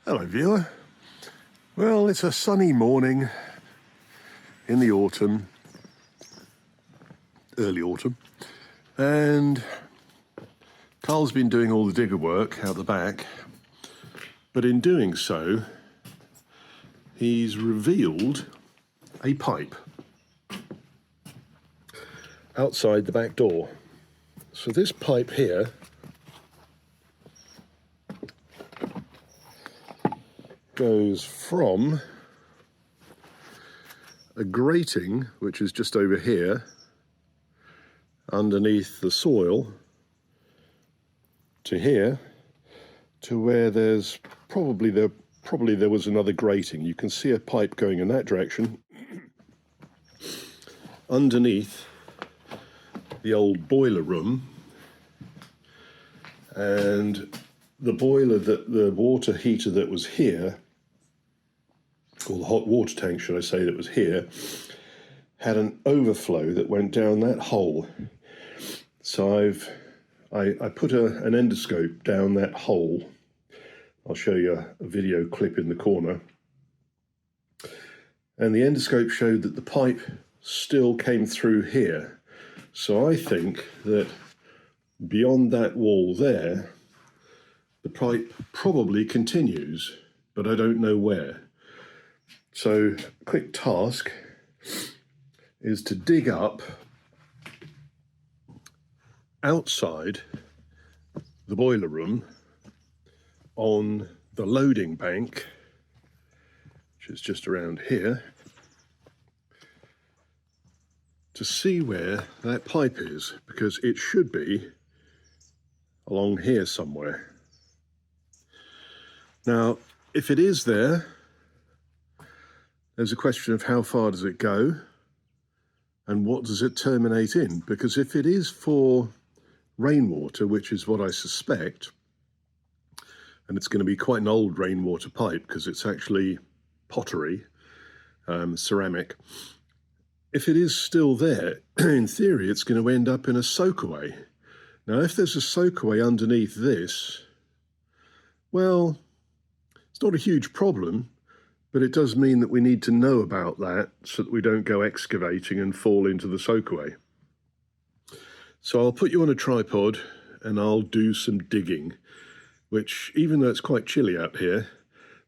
Hello viewer. Well, it's a sunny morning in the autumn, early autumn, and Carl's been doing all the digger work out the back, but in doing so he's revealed a pipe outside the back door. So this pipe here goes from a grating, which is just over here, underneath the soil, to here, to where there's probably there was another grating. You can see a pipe going in that direction, underneath the old boiler room, and the boiler, the water heater that was here, or the hot water tank, should I say, that was here, had an overflow that went down that hole. So I put an endoscope down that hole. I'll show you a video clip in the corner. And the endoscope showed that the pipe still came through here. So I think that beyond that wall there, the pipe probably continues, but I don't know where. So a quick task is to dig up outside the boiler room on the loading bank, which is just around here, to see where that pipe is, because it should be along here somewhere. Now, if it is there, there's a question of how far does it go and what does it terminate in? Because if it is for rainwater, which is what I suspect, and it's going to be quite an old rainwater pipe because it's actually pottery, ceramic. If it is still there, in theory, it's going to end up in a soakaway. Now, if there's a soakaway underneath this, well, it's not a huge problem, but it does mean that we need to know about that so that we don't go excavating and fall into the soakaway. So I'll put you on a tripod and I'll do some digging, which, even though it's quite chilly out here,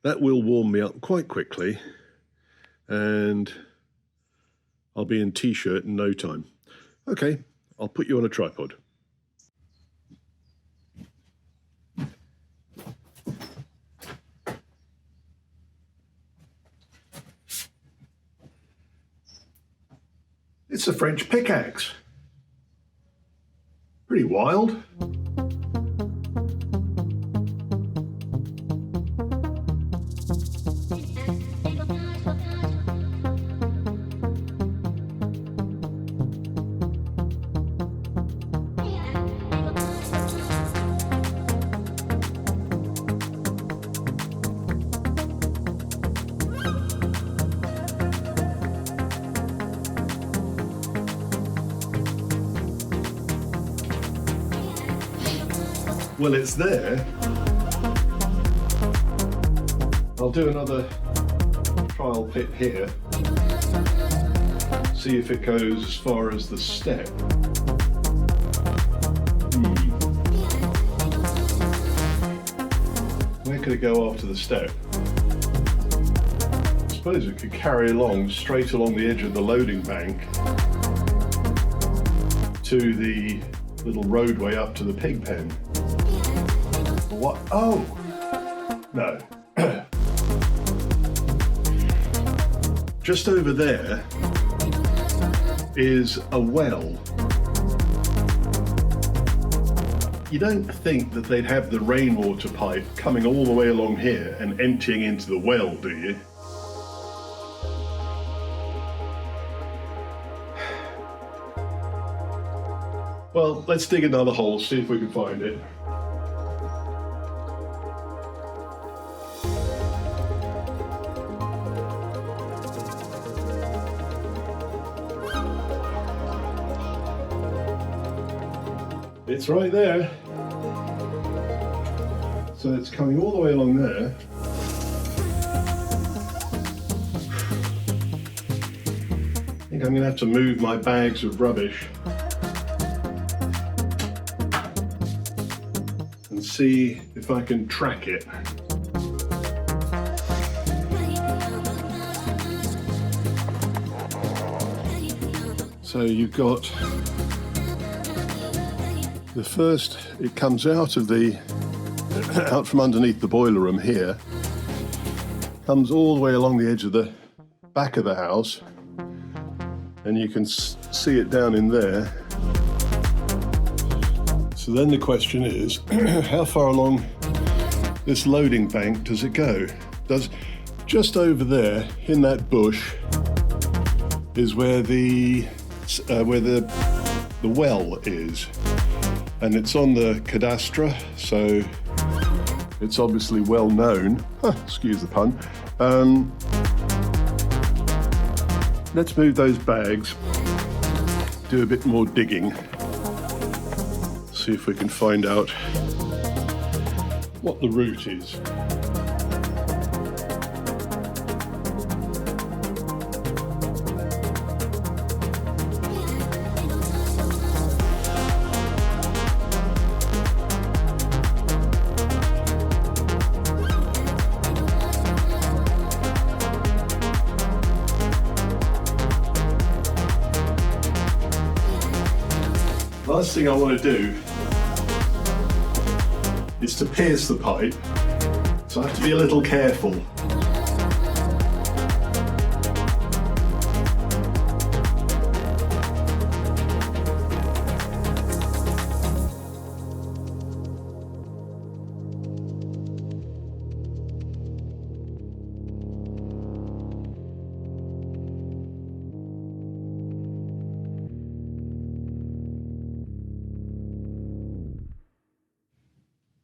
that will warm me up quite quickly, and I'll be in t-shirt in no time. Okay, I'll put you on a tripod. It's a French pickaxe. Pretty wild. Well, it's there. I'll do another trial pit here, see if it goes as far as the step. Where could it go after the step? I suppose it could carry along, straight along the edge of the loading bank to the little roadway up to the pig pen. What? Oh! No. Just over there is a well. You don't think that they'd have the rainwater pipe coming all the way along here and emptying into the well, do you? Well, let's dig another hole, see if we can find it. It's right there. So it's coming all the way along there. think I'm going to have to move my bags of rubbish and see if I can track it. So you've got the first, it comes out from underneath the boiler room here, comes all the way along the edge of the back of the house, and you can see it down in there. So then the question is, how far along this loading bank does it go? Just over there in that bush is where the well is, and it's on the cadastre, so it's obviously well known. Excuse the pun. Let's move those bags, do a bit more digging, see if we can find out what the route is. Last thing I want to do is to pierce the pipe, so I have to be a little careful.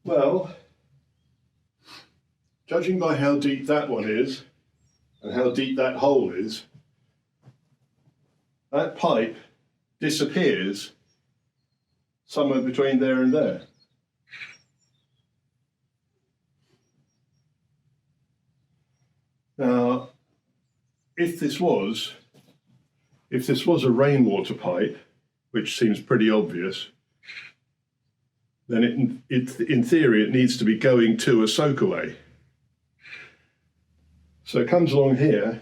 Well, judging by how deep that one is and how deep that hole is, that pipe disappears somewhere between there and there. Now, if this was a rainwater pipe, which seems pretty obvious, then in theory it needs to be going to a soakaway. So it comes along here.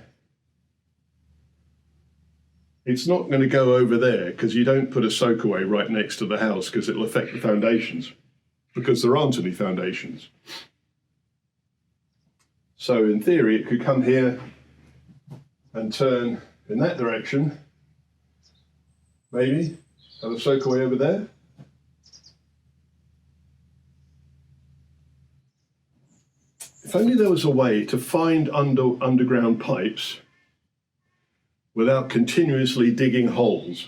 It's not going to go over there, because you don't put a soakaway right next to the house, because it'll affect the foundations, because there aren't any foundations. So in theory it could come here and turn in that direction, maybe have a soakaway over there. If only there was a way to find underground pipes without continuously digging holes.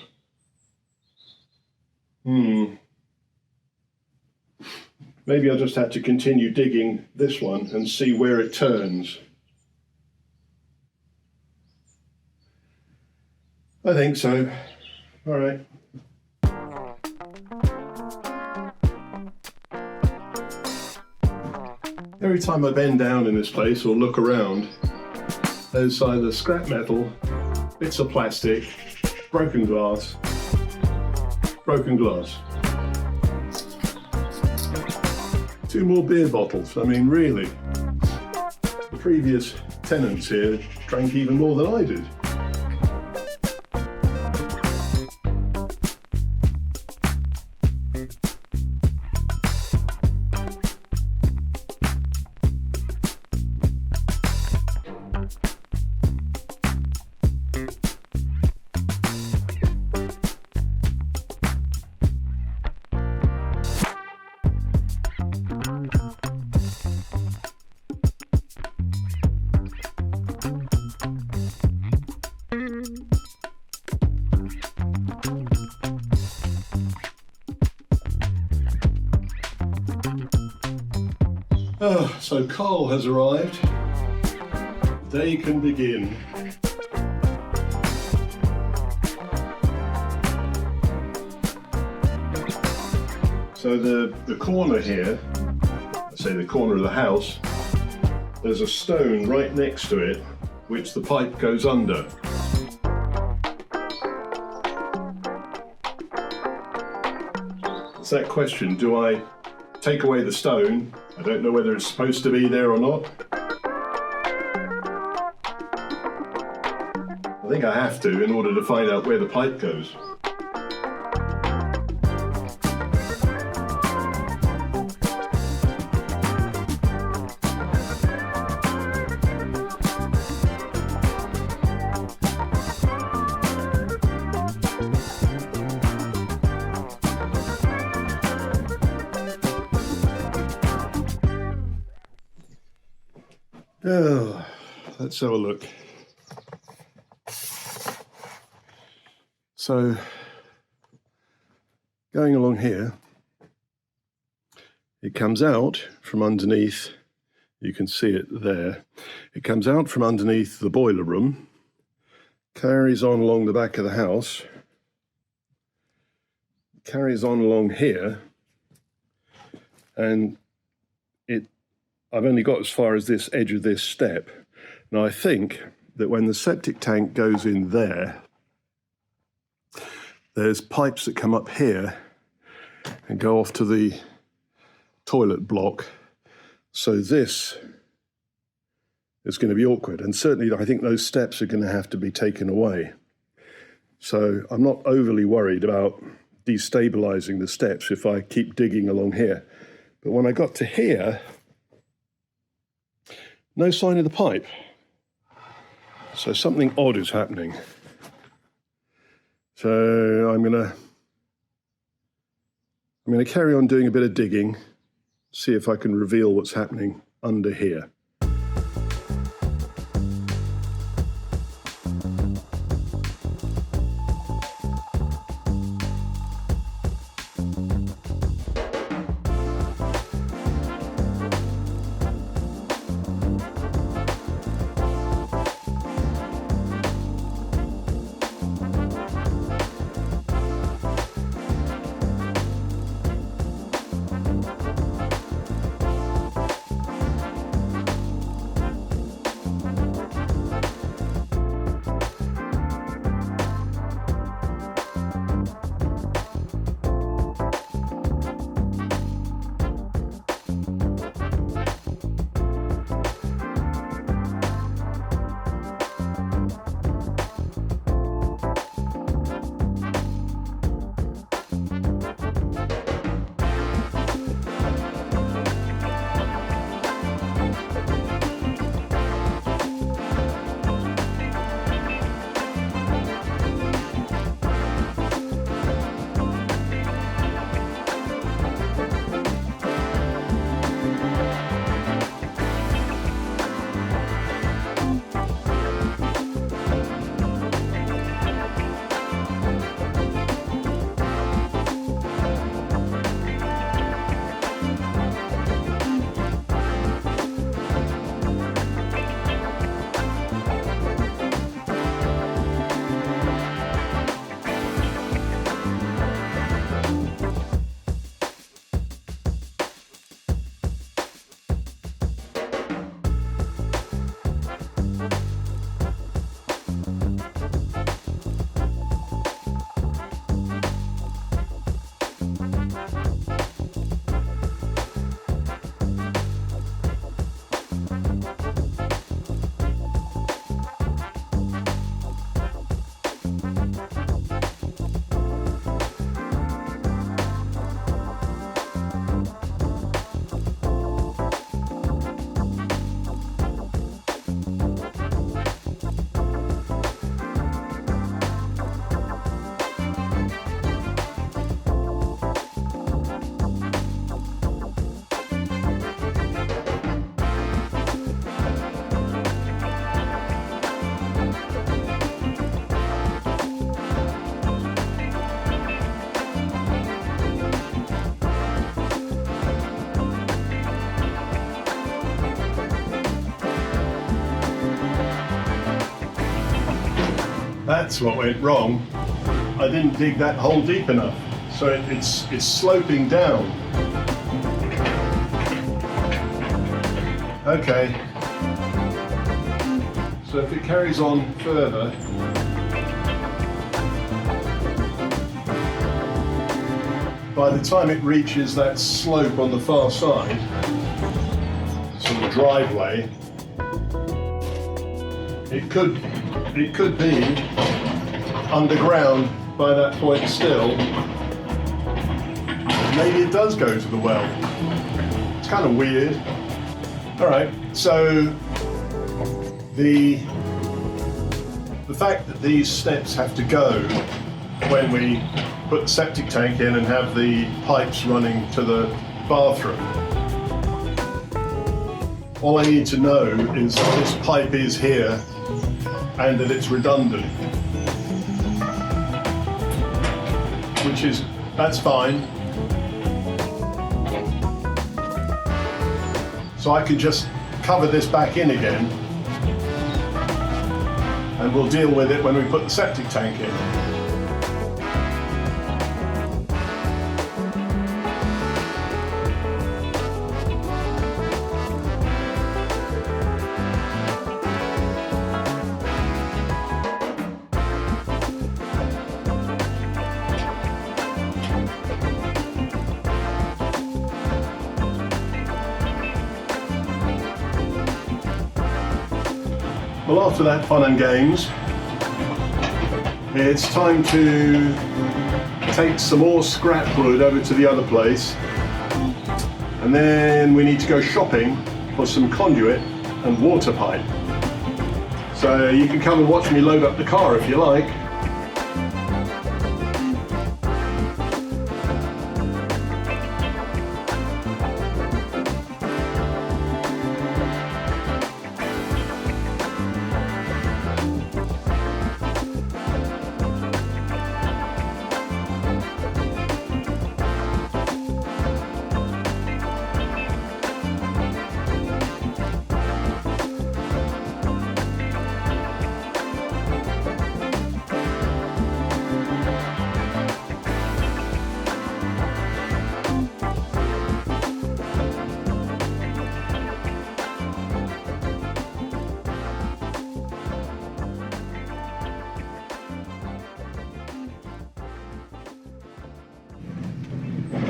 Maybe I'll just have to continue digging this one and see where it turns. I think so. All right. Every time I bend down in this place or look around, there's either scrap metal, bits of plastic, broken glass. Two more beer bottles. I mean, really. The previous tenants here drank even more than I did. So coal has arrived. Day can begin. So the corner here, let's say the corner of the house, there's a stone right next to it which the pipe goes under. that question. Do I take away the stone? I don't know whether it's supposed to be there or not. I think I have to in order to find out where the pipe goes. Oh, let's have a look. So, going along here, it comes out from underneath, you can see it there, it comes out from underneath the boiler room, carries on along the back of the house, carries on along here, and I've only got as far as this edge of this step. Now I think that when the septic tank goes in there, there's pipes that come up here and go off to the toilet block. So this is going to be awkward. And certainly I think those steps are going to have to be taken away. So I'm not overly worried about destabilizing the steps if I keep digging along here. But when I got to here, no sign of the pipe. So something odd is happening. So I'm gonna carry on doing a bit of digging, see if I can reveal what's happening under here. That's what went wrong. I didn't dig that hole deep enough, so it's sloping down. Okay. So if it carries on further, by the time it reaches that slope on the far side, sort of driveway, it could be underground by that point still. Maybe it does go to the well. It's kind of weird. All right, so the fact that these steps have to go when we put the septic tank in and have the pipes running to the bathroom. All I need to know is that this pipe is here and that it's redundant. That's fine. So I could just cover this back in again and we'll deal with it when we put the septic tank in. Well, after that fun and games, it's time to take some more scrap wood over to the other place, and then we need to go shopping for some conduit and water pipe. So you can come and watch me load up the car if you like.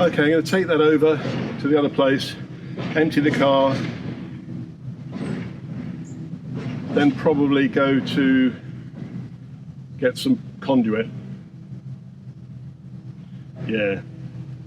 Okay, I'm going to take that over to the other place, empty the car, then probably go to get some conduit. Yeah.